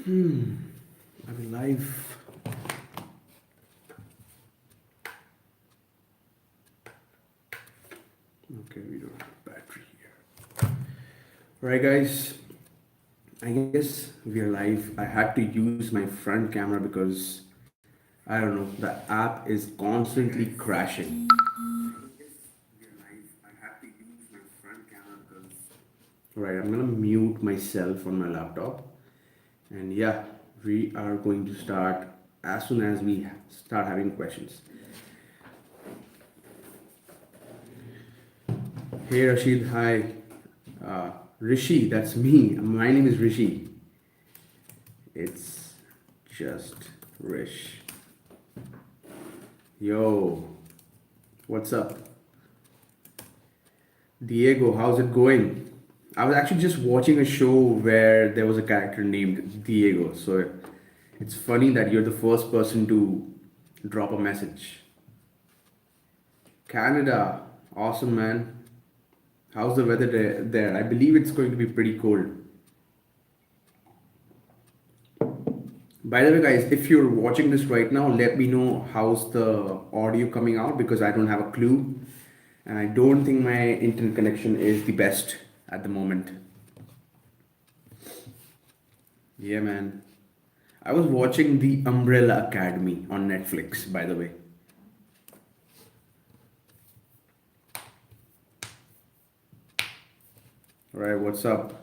I'm live. Okay, we don't have battery here. Alright, guys. I guess we are live. I had to use my front camera because I don't know, the app is constantly crashing. Alright, I'm gonna mute myself on my laptop. And yeah, we are going to start as soon as we start having questions. Hey Rashid, hi. Rishi, that's me. My name is Rishi. It's just Rish. Yo, what's up? Diego, how's it going? I was actually just watching a show where there was a character named Diego. So it's funny that you're the first person to drop a message. Canada, awesome man. How's the weather there? I believe it's going to be pretty cold. By the way, guys, if you're watching this right now, let me know how's the audio coming out because I don't have a clue. And I don't think my internet connection is the best at the moment. Yeah, man. I was watching The Umbrella Academy on Netflix, by the way. Alright, what's up?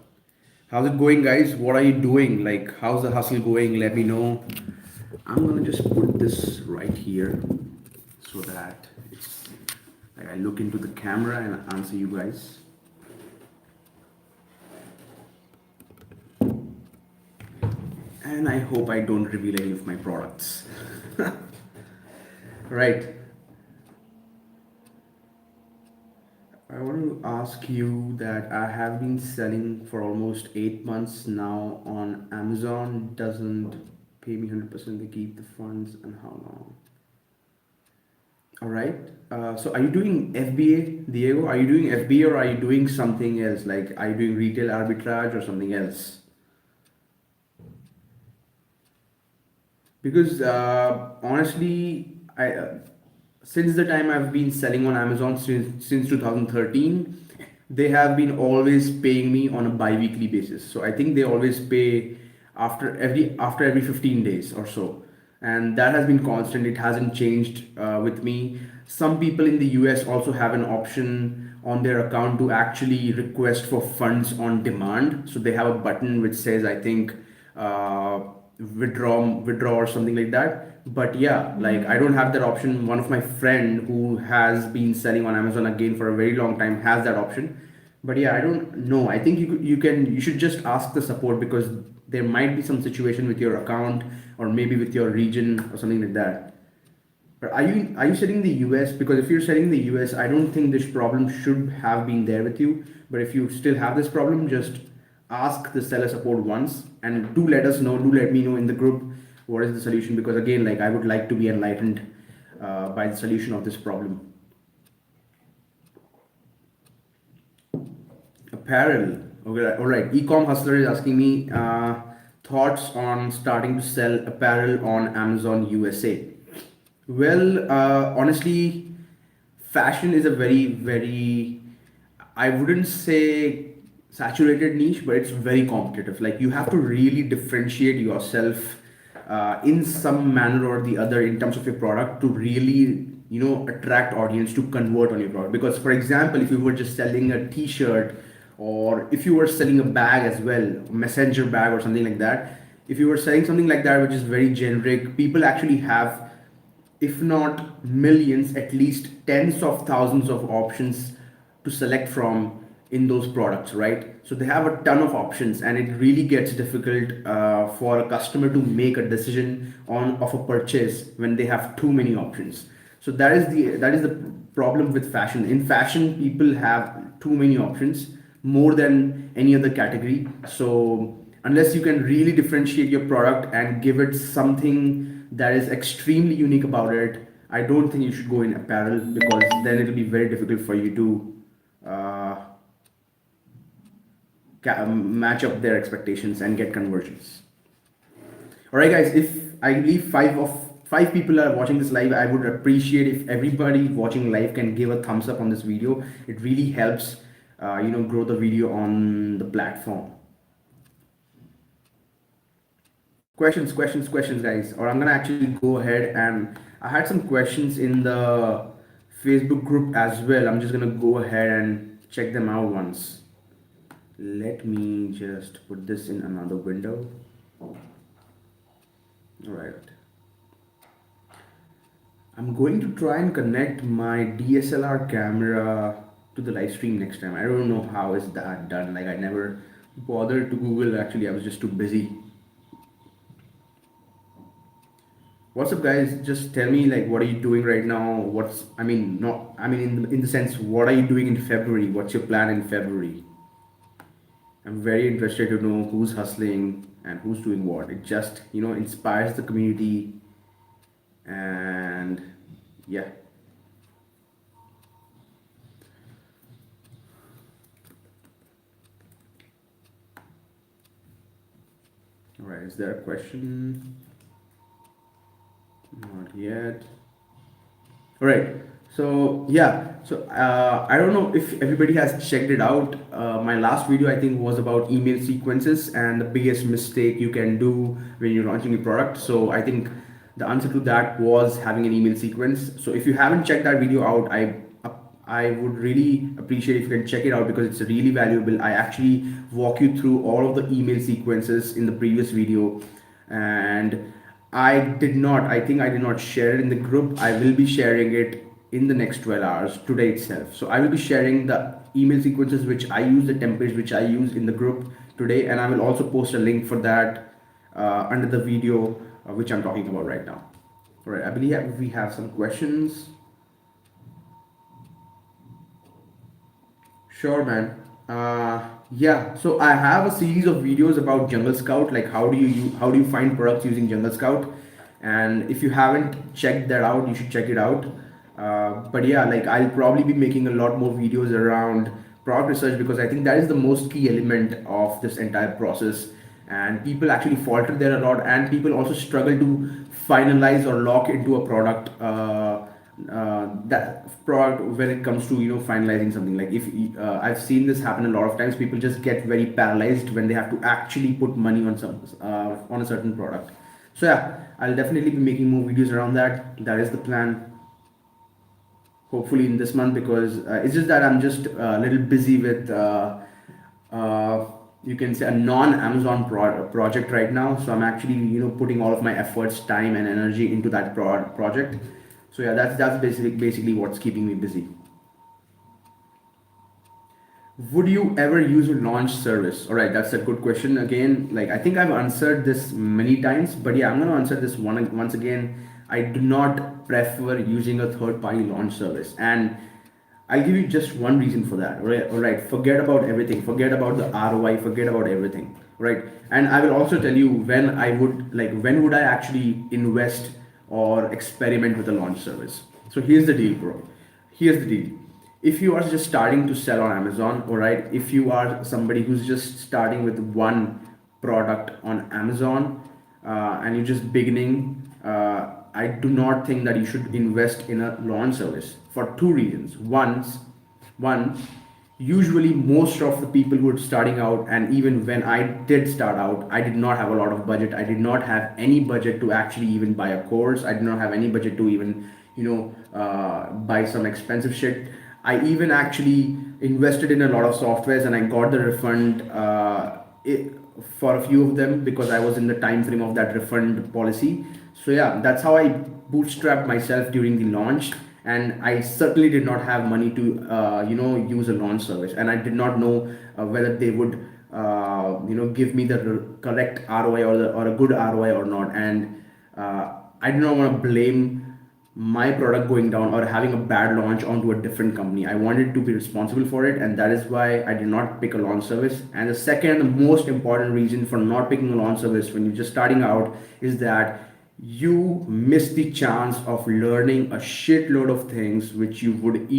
How's it going, guys? What are you doing? Like, how's the hustle going? Let me know. I'm gonna just put this right here so that it's like I look into the camera and answer you guys. And I hope I don't reveal any of my products. Right. I want to ask you that I have been selling for almost 8 months now on Amazon. Doesn't pay me 100%. They keep the funds and how long? All right. So are you doing FBA, Diego? Are you doing FBA or are you doing something else? Like, are you doing retail arbitrage or something else? Because honestly, since the time I've been selling on Amazon since 2013, they have been always paying me on a bi-weekly basis. So I think they always pay after every 15 days or so, and that has been constant. It hasn't changed with me. Some people in the US also have an option on their account to actually request for funds on demand. So they have a button which says, I think, withdraw or something like that. But yeah, like I don't have that option. One of my friend who has been selling on Amazon again for a very long time has that option. But yeah, I don't know. I think you should just ask the support because there might be some situation with your account or maybe with your region or something like that. But are you selling in the US? Because if you're selling in the US, I don't think this problem should have been there with you. But if you still have this problem, just ask the seller support once and do let us know. Do let me know in the group what is the solution because again, like I would like to be enlightened by the solution of this problem. Apparel. Okay, all right. Ecom Hustler is asking me thoughts on starting to sell apparel on Amazon USA. Well, honestly, fashion is a very, very, I wouldn't say saturated niche, but it's very competitive. Like you have to really differentiate yourself in some manner or the other in terms of your product to really, attract audience to convert on your product. Because, for example, if you were just selling a T-shirt or if you were selling a bag as well, a messenger bag or something like that, if you were selling something like that, which is very generic, people actually have, if not millions, at least tens of thousands of options to select from in those products, right? So they have a ton of options, and it really gets difficult for a customer to make a decision on of a purchase when they have too many options. So that is the problem with fashion. In fashion, people have too many options, more than any other category. So unless you can really differentiate your product and give it something that is extremely unique about it, I don't think you should go in apparel because then it'll be very difficult for you to match up their expectations and get conversions. All right, guys. If I believe five people are watching this live, I would appreciate if everybody watching live can give a thumbs up on this video. It really helps, grow the video on the platform. Questions, guys. Or I'm gonna actually go ahead, and I had some questions in the Facebook group as well. I'm just gonna go ahead and check them out once. Let me just put this in another window. All right. I'm going to try and connect my DSLR camera to the live stream next time. I don't know how is that done. Like, I never bothered to Google. Actually, I was just too busy. What's up, guys? Just tell me, like, what are you doing right now? In the sense, what are you doing in February? What's your plan in February? I'm very interested to know who's hustling and who's doing what. It just, inspires the community, and yeah. All right, is there a question? Not yet. All right. So yeah. So I don't know if everybody has checked it out. My last video, I think, was about email sequences and the biggest mistake you can do when you're launching a product. So I think the answer to that was having an email sequence. So if you haven't checked that video out, I would really appreciate if you can check it out, because it's really valuable. I actually walk you through all of the email sequences in the previous video, and I think I did not share it in the group. I will be sharing it in the next 12 hours today itself. So I will be sharing the email sequences which I use, the templates which I use in the group today, and I will also post a link for that under the video which I'm talking about right now. All right, I believe we have some questions. Sure, man. Yeah, so I have a series of videos about Jungle Scout, like how do you find products using Jungle Scout, and if you haven't checked that out, you should check it out. But yeah, like, I'll probably be making a lot more videos around product research, because I think that is the most key element of this entire process, and people actually falter there a lot, and people also struggle to finalize or lock into a product. That product when it comes to finalizing something. Like, if I've seen this happen a lot of times, people just get very paralyzed when they have to actually put money on on a certain product. So yeah, I'll definitely be making more videos around that. That is the plan, hopefully in this month, because it's just that I'm just a little busy with you can say a non-Amazon project right now. So I'm actually putting all of my efforts, time and energy into that project. So yeah, that's basically what's keeping me busy. Would you ever use a launch service? All right, that's a good question. Again, like, I think I've answered this many times, but yeah, I'm going to answer this once again. I do not prefer using a third-party launch service, and I'll give you just one reason for that. All right, forget about everything. Forget about the ROI. Forget about everything. Right, and I will also tell you when would I actually invest or experiment with a launch service. So here's the deal, bro. Here's the deal. If you are just starting to sell on Amazon, all right, if you are somebody who's just starting with one product on Amazon, and you're just beginning, I do not think that you should invest in a launch service for two reasons. One, usually most of the people who are starting out, and even when I did start out, I did not have a lot of budget. I did not have any budget to actually even buy a course. I did not have any budget to even buy some expensive shit. I even actually invested in a lot of softwares, and I got the refund for a few of them, because I was in the time frame of that refund policy. So yeah, that's how I bootstrapped myself during the launch. And I certainly did not have money to use a launch service, and I did not know whether they would give me the correct ROI or a good ROI or not. And I do not want to blame my product going down or having a bad launch onto a different company. I wanted to be responsible for it, and that is why I did not pick a launch service. And the second most important reason for not picking a launch service when you're just starting out is that you miss the chance of learning a shitload of things which you would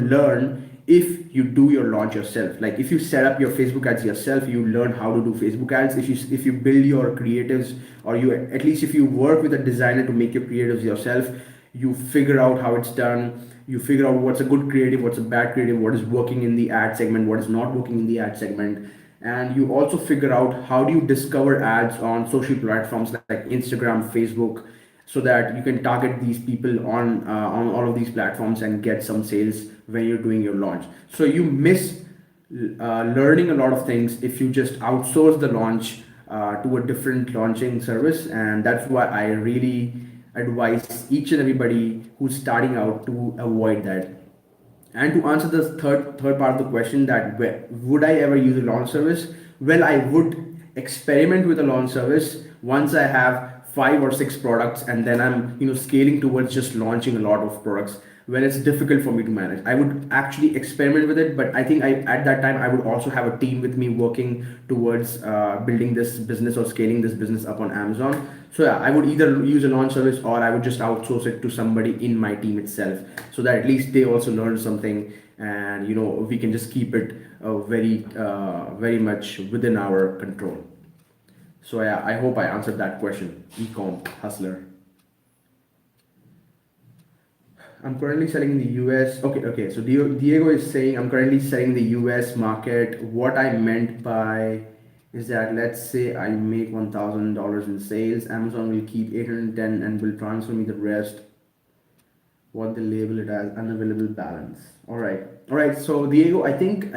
learn if you do your launch yourself. Like if you set up your Facebook ads yourself, you learn how to do Facebook ads. If you build your creatives, or you at least if you work with a designer to make your creatives yourself, you figure out how it's done. You figure out what's a good creative, what's a bad creative, what is working in the ad segment, what is not working in the ad segment. And you also figure out how do you discover ads on social platforms like Instagram, Facebook, so that you can target these people on all of these platforms and get some sales when you're doing your launch. So you miss learning a lot of things if you just outsource the launch to a different launching service. And that's why I really advise each and everybody who's starting out to avoid that. And to answer the third part of the question, that would I ever use a launch service? Well, I would experiment with a launch service once I have 5 or 6 products, and then I'm scaling towards just launching a lot of products when it's difficult for me to manage. I would actually experiment with it, but I think at that time I would also have a team with me working towards building this business or scaling this business up on Amazon. So yeah, I would either use a launch service, or I would just outsource it to somebody in my team itself, so that at least they also learn something, and we can just keep it very much within our control. So yeah, I hope I answered that question, e-com hustler. I'm currently selling in the US. Okay. So Diego is saying I'm currently selling the US market. What I meant by is that, let's say I make $1,000 in sales, Amazon will keep 810 and will transfer me the rest. What they label it as unavailable balance. All right. So Diego, I think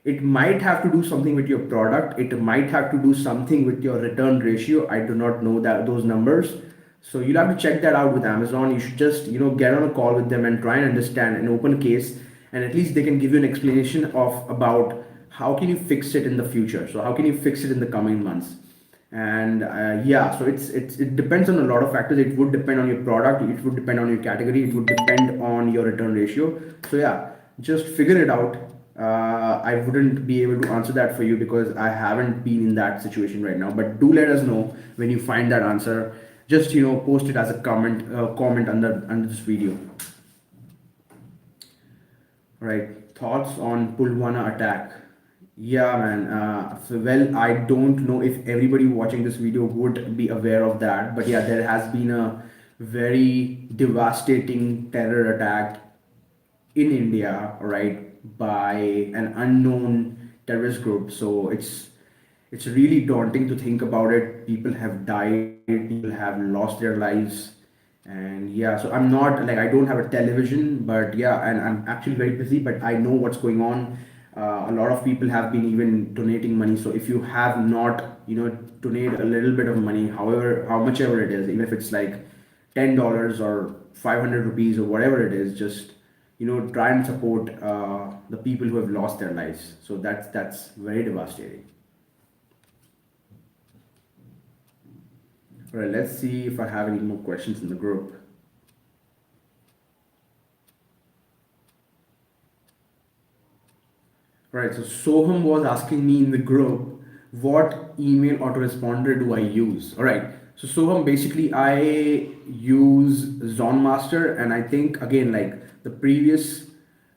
it might have to do something with your product. It might have to do something with your return ratio. I do not know those numbers. So you'll have to check that out with Amazon. You should just, get on a call with them and try and understand an open case, and at least they can give you an explanation about how can you fix it in the future. So how can you fix it in the coming months? And yeah, so it depends on a lot of factors. It would depend on your product. It would depend on your category. It would depend on your return ratio. So yeah, just figure it out. I wouldn't be able to answer that for you because I haven't been in that situation right now. But do let us know when you find that answer. Just post it as a comment under this video. All right, thoughts on Pulwama attack? Yeah, man. Well, I don't know if everybody watching this video would be aware of that, but yeah, there has been a very devastating terror attack in India, right, by an unknown terrorist group. So it's really daunting to think about it. People have died, people have lost their lives. And yeah, so I'm not like, I don't have a television, but yeah, and I'm actually very busy, but I know what's going on. A lot of people have been even donating money. So if you have not, donate a little bit of money, how much ever it is, even if it's like $10 or 500 rupees or whatever it is, just try and support the people who have lost their lives. So that's very devastating. All right, let's see if I have any more questions in the group. All right, so Soham was asking me in the group, what email autoresponder do I use? All right, so Soham, basically I use ZonMaster, and I think again, like the previous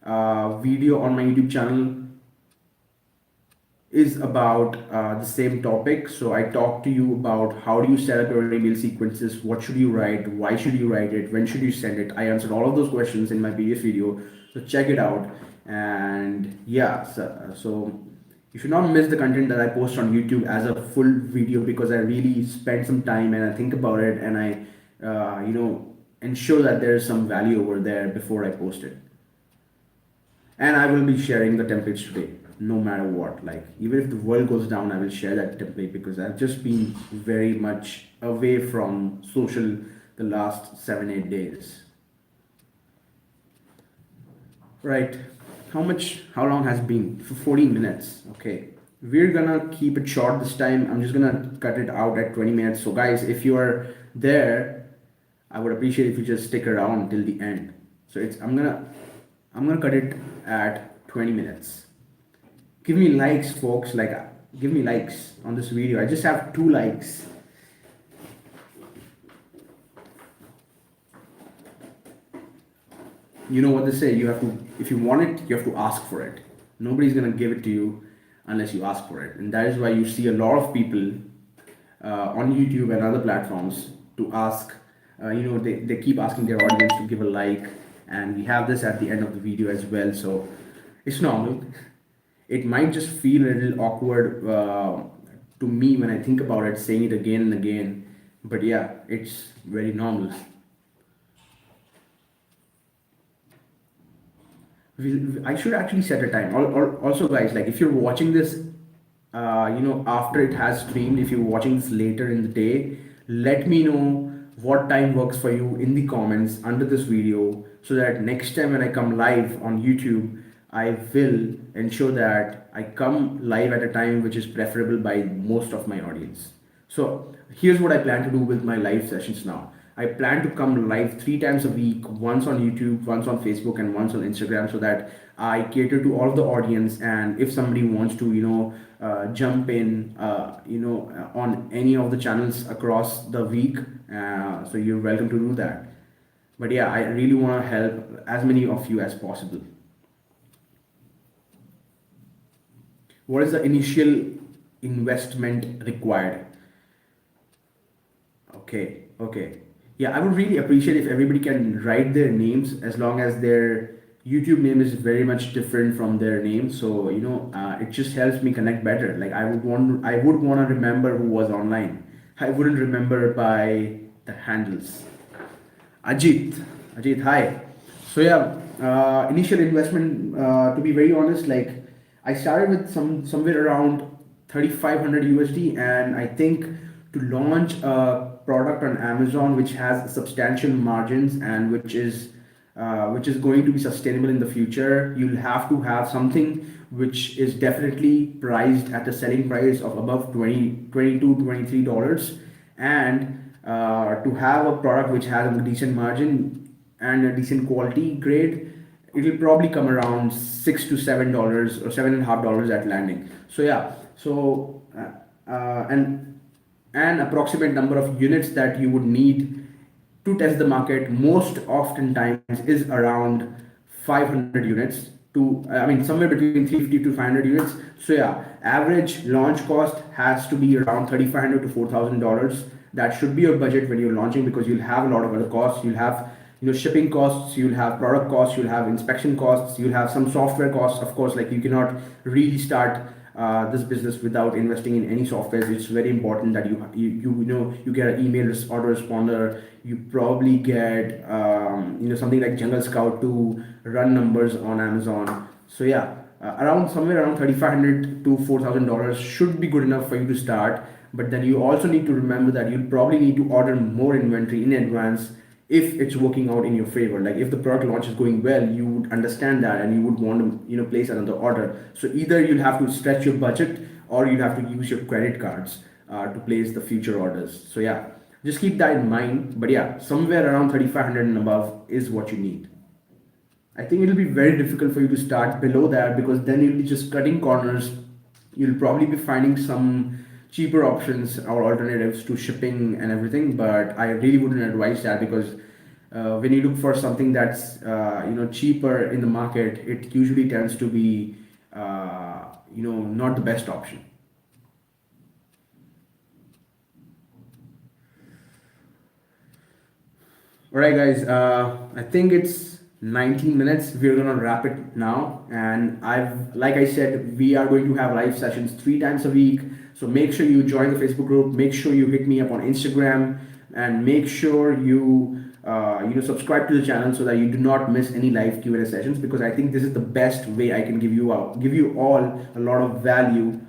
video on my YouTube channel is about the same topic. So I talked to you about how do you set up your email sequences, what should you write, why should you write it, when should you send it. I answered all of those questions in my previous video, so check it out. And yeah, so you should not miss the content that I post on YouTube as a full video, because I really spend some time and I think about it, and I ensure that there is some value over there before I post it. And I will be sharing the templates today, no matter what. Like, even if the world goes down, I will share that template, because I've just been very much away from social the last 7-8 days. Right, how long has been? For 14 minutes. Okay, we're gonna keep it short this time. I'm just gonna cut it out at 20 minutes. So guys, if you are there, I would appreciate if you just stick around till the end. So I'm gonna cut it at 20 minutes. Give me likes, folks. Like, give me likes on this video. I just have 2 likes. you know what they say, you have to, if you want it, you have to ask for it. Nobody's going to give it to you unless you ask for it. And that is why you see a lot of people on YouTube and other platforms to ask, they keep asking their audience to give a like, and we have this at the end of the video as well. So it's normal. It might just feel a little awkward to me when I think about it, saying it again and again, but yeah, it's very normal. I should actually set a time. Also, guys, like if you're watching this, after it has streamed, if you're watching this later in the day, let me know what time works for you in the comments under this video, so that next time when I come live on YouTube, I will ensure that I come live at a time which is preferable by most of my audience. So here's what I plan to do with my live sessions now. I plan to come live 3 times a week, once on YouTube, once on Facebook, and once on Instagram, so that I cater to all of the audience. And if somebody wants to, jump in, on any of the channels across the week, so you're welcome to do that. But yeah, I really want to help as many of you as possible. What is the initial investment required? Okay. Yeah, I would really appreciate if everybody can write their names, as long as their YouTube name is very much different from their name. So it just helps me connect better. Like I would want to remember who was online. I wouldn't remember by the handles. Ajit, hi. So yeah, initial investment. To be very honest, like I started with somewhere around 3,500 USD, and I think to launch a product on Amazon which has substantial margins and which is going to be sustainable in the future, you'll have to have something which is definitely priced at a selling price of above $22-23, and to have a product which has a decent margin and a decent quality grade, it will probably come around $6 to $7 or $7.50 at landing. So yeah, and an approximate number of units that you would need to test the market most often times is around 500 units to, somewhere between 350 to 500 units. So yeah, average launch cost has to be around $3,500 to $4,000. That should be your budget when you're launching, because you'll have a lot of other costs. You'll have shipping costs, you'll have product costs, you'll have inspection costs, you'll have some software costs. Of course, like you cannot really start this business without investing in any software. It's very important that you get an email autoresponder. You probably get something like Jungle Scout to run numbers on Amazon. So yeah, somewhere around $3,500 to $4,000 should be good enough for you to start. But then you also need to remember that you'll probably need to order more inventory in advance if it's working out in your favor. Like if the product launch is going well, you would understand that and you would want to place another order. So either you'll have to stretch your budget, or you'll have to use your credit cards to place the future orders. So yeah, just keep that in mind. But yeah, somewhere around 3,500 and above is what you need. I think it'll be very difficult for you to start below that, because then you'll be just cutting corners. You'll probably be finding some cheaper options or alternatives to shipping and everything, but I really wouldn't advise that, because when you look for something that's cheaper in the market, it usually tends to be not the best option. All right, guys, I think it's 19 minutes. We're gonna wrap it now, and like I said, we are going to have live sessions 3 times a week. So make sure you join the Facebook group. Make sure you hit me up on Instagram, and make sure you subscribe to the channel so that you do not miss any live Q&A sessions, because I think this is the best way I can give you all a lot of value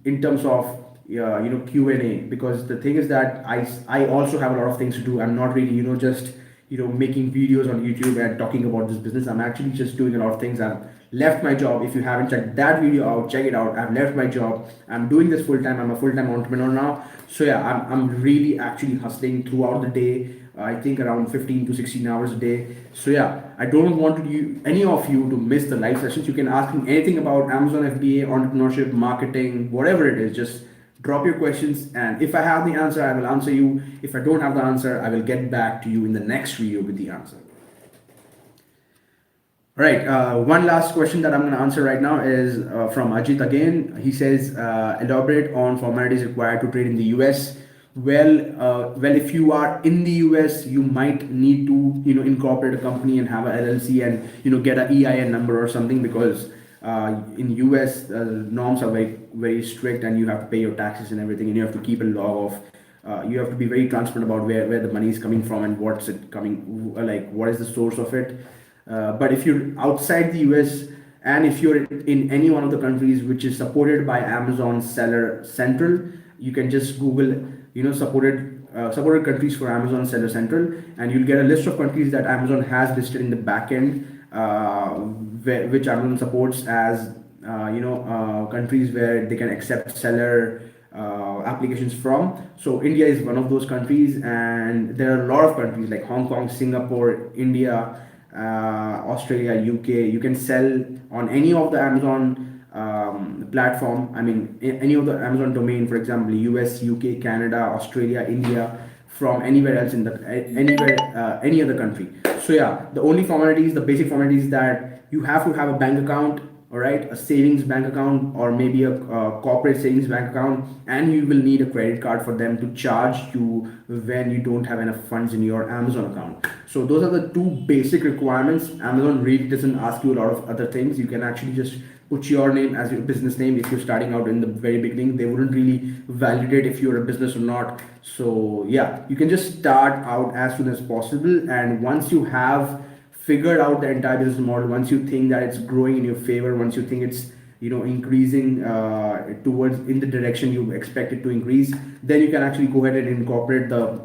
in terms of Q&A. Because the thing is that I also have a lot of things to do. I'm not really just making videos on YouTube and talking about this business. I'm actually just doing a lot of things. I've left my job. If you haven't checked that video out, check it out. I've left my job. I'm doing this full time. I'm a full time entrepreneur now. So yeah, I'm really actually hustling throughout the day. I think around 15 to 16 hours a day. So yeah, I don't want any of you to miss the live sessions. You can ask me anything about Amazon FBA, entrepreneurship, marketing, whatever it is. Just drop your questions, and if I have the answer, I will answer you. If I don't have the answer, I will get back to you in the next video with the answer. All right. One last question that I'm going to answer right now is from Ajit again. He says, elaborate on formalities required to trade in the US. Well, if you are in the US, you might need to, incorporate a company and have a LLC and, get a EIN number or something, because in US, norms are very, very strict, and you have to pay your taxes and everything, and you have to keep a log of. You have to be very transparent about where the money is coming from and what's it coming, like what is the source of it. But if you're outside the US, and if you're in any one of the countries which is supported by Amazon Seller Central, you can just Google, supported countries for Amazon Seller Central, and you'll get a list of countries that Amazon has listed in the backend, which Amazon supports as countries where they can accept seller applications from. So India is one of those countries, and there are a lot of countries like Hong Kong, Singapore, India, Australia, UK. You can sell on any of the Amazon platform. I mean, any of the Amazon domain, for example, US, UK, Canada, Australia, India, from anywhere else in the any other country. So yeah, the only formalities, the basic formalities, that you have to have a bank account, all right, a savings bank account, or maybe a corporate savings bank account, and you will need a credit card for them to charge you when you don't have enough funds in your Amazon account. So those are the two basic requirements. Amazon really doesn't ask you a lot of other things. You can actually just put your name as your business name. If you're starting out in the very beginning, they wouldn't really validate if you're a business or not. So yeah, you can just start out as soon as possible, and once you have figured out the entire business model, once you think that it's growing in your favor, once you think it's increasing towards in the direction you expect it to increase, then you can actually go ahead and incorporate the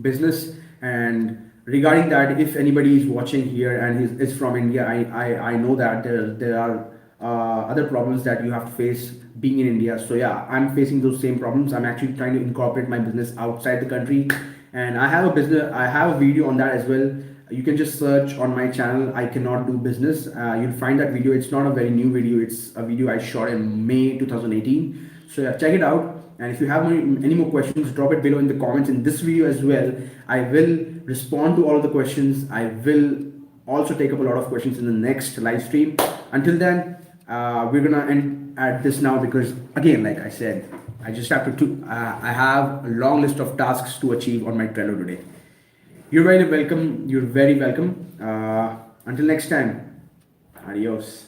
business. And regarding that, if anybody is watching here and is from India, I know that there are other problems that you have to face being in India. So yeah, I'm facing those same problems. I'm actually trying to incorporate my business outside the country, and I have a video on that as well. You can just search on my channel, I Cannot Do Business. You'll find that video. It's not a very new video. It's a video I shot in May 2018. So yeah, check it out. And if you have any more questions, drop it below in the comments in this video as well. I will respond to all of the questions. I will also take up a lot of questions in the next live stream. Until then, we're gonna end at this now, because again, like I said, I just have to I have a long list of tasks to achieve on my Trello today. You're very welcome. You're very welcome. Until next time, adios.